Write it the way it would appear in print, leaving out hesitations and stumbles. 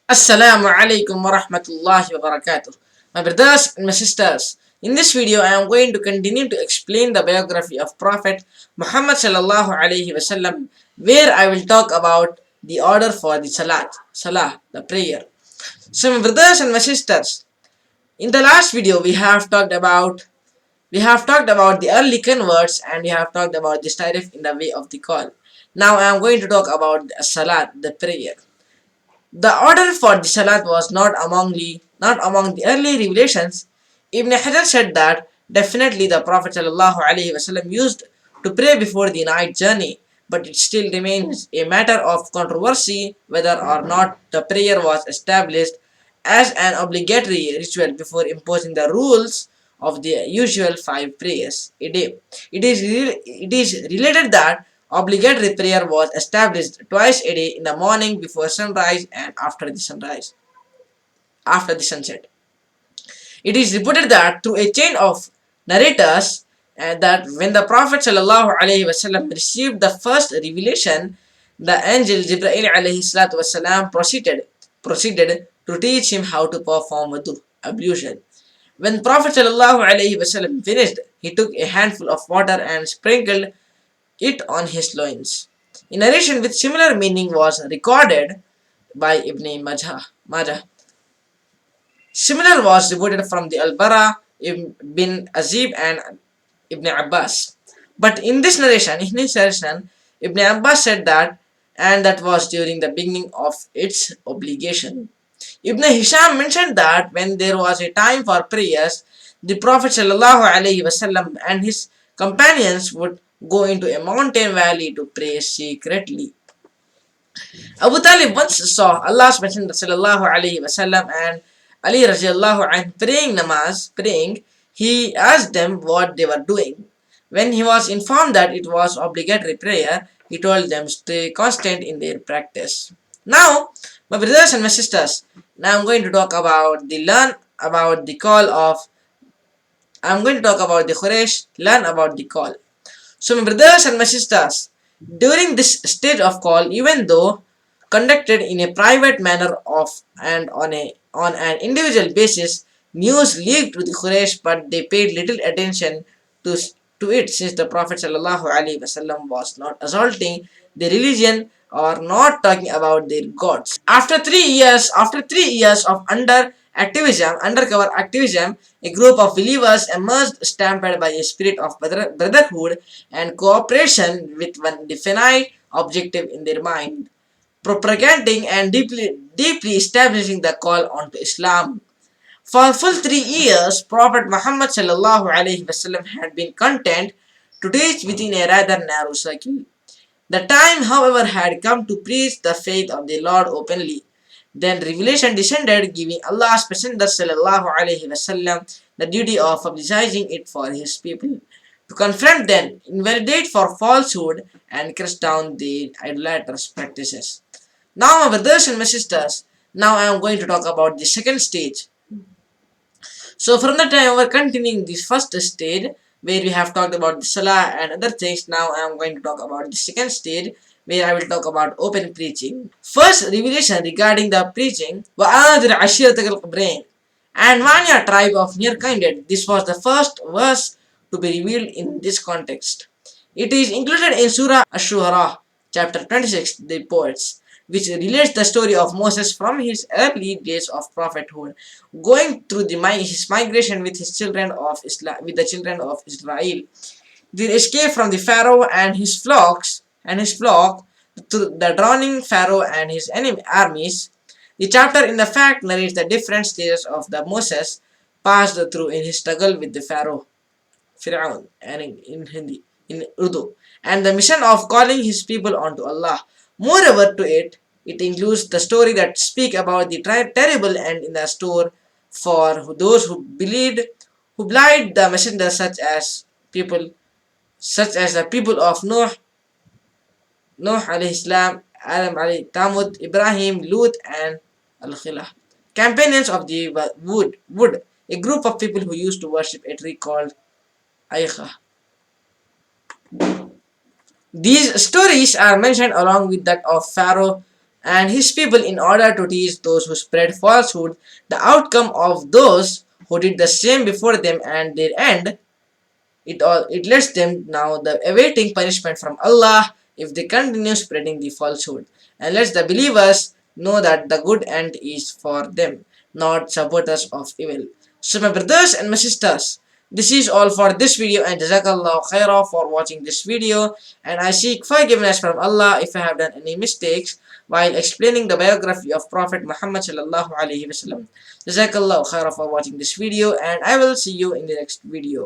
Assalamualaikum Warahmatullahi Wabarakatuh. My brothers and my sisters, in this video I am going to continue to explain the biography of Prophet Muhammad sallallahu alaihi wasallam, where I will talk about the order for the Salah, the prayer. So my brothers and my sisters, in the last video we have talked about the early converts, and we have talked about the tarif in the way of the call. Now I am going to talk about the Salat, the prayer. The order for the Salat was not among the early revelations. Ibn Hajar said that definitely the Prophet ﷺ used to pray before the night journey, but it still remains a matter of controversy whether or not the prayer was established as an obligatory ritual before imposing the rules of the usual 5 prayers a day. It is related that obligatory prayer was established twice a day, in the morning before sunrise and after the sunset. It is reported that through a chain of narrators that when the Prophet ﷺ received the first revelation, the angel Jibreel ﷺ proceeded to teach him how to perform wudu, ablution. When Prophet ﷺ finished, he took a handful of water and sprinkled it on his loins. A narration with similar meaning was recorded by Ibn Majah. Similar was reported from the Al-Bara bin Azib and Ibn Abbas. But in this narration, Ibn Abbas said that, and that was during the beginning of its obligation. Ibn Hisham mentioned that when there was a time for prayers, the Prophet ﷺ and his companions would go into a mountain valley to pray secretly. Abu Talib once saw Allah's Messenger sallallahu alaihi wasallam and Ali radiallahu anh praying. He asked them what they were doing. When he was informed that it was obligatory prayer, he told them to stay constant in their practice. Now, my brothers and my sisters, now I'm going to talk about the call of I'm going to talk about the Quraysh, learn about the call. So my brothers and my sisters, during this stage of call, even though conducted in a private manner and on an individual basis, news leaked to the Quraysh, but they paid little attention to, to it, since the Prophet ﷺ was not assaulting the religion or not talking about their gods. After 3 years of undercover activism, a group of believers emerged, stamped by a spirit of brotherhood and cooperation, with one definite objective in their mind: propagating and deeply establishing the call onto Islam. For full 3 years, Prophet Muhammad had been content to teach within a rather narrow circle. The time, however, had come to preach the faith of the Lord openly. Then revelation descended, giving Allah's Messenger the duty of publicizing it for his people, to confront them, invalidate for falsehood, and crush down their idolatrous practices. Now, my brothers and my sisters, now I am going to talk about the second stage. So from the time we are continuing this first stage, where we have talked about the Salah and other things. Now I am going to talk about the second stage, where I will talk about open preaching. First revelation regarding the preaching, وَأَنذِرْ عَشِيرَتَكَ الْأَقْرَبِينَ, and warn your tribe of near kindred. This was the first verse to be revealed in this context. It is included in Surah Ash-Shu'ara, chapter 26, the poets, which relates the story of Moses from his early days of prophethood, going through his migration with the children of Israel, their escape from the Pharaoh and his flock, through the drowning Pharaoh and his enemy armies. The chapter in the fact narrates the different stages of the Moses passed through in his struggle with the Fir'aun, and in Urdu, and the mission of calling his people onto Allah. Moreover to it includes the story that speak about the terrible end in the store for those who belied the messenger, such as the people of Nuh alayhi salam, Adam alayhi Tamud, Ibrahim, Lut, and Al-Khilah, companions of the wood, a group of people who used to worship a tree called Aicha. These stories are mentioned along with that of Pharaoh and his people in order to teach those who spread falsehood the outcome of those who did the same before them and their end. It lets them now the awaiting punishment from Allah if they continue spreading the falsehood, and lets the believers know that the good end is for them, not supporters of evil. So my brothers and my sisters, this is all for this video, and Jazakallah Qairah for watching this video, and I seek forgiveness from Allah if I have done any mistakes while explaining the biography of Prophet Muhammad sallallahu alaihi wasallam. Jazakallah Qairah for watching this video, and I will see you in the next video.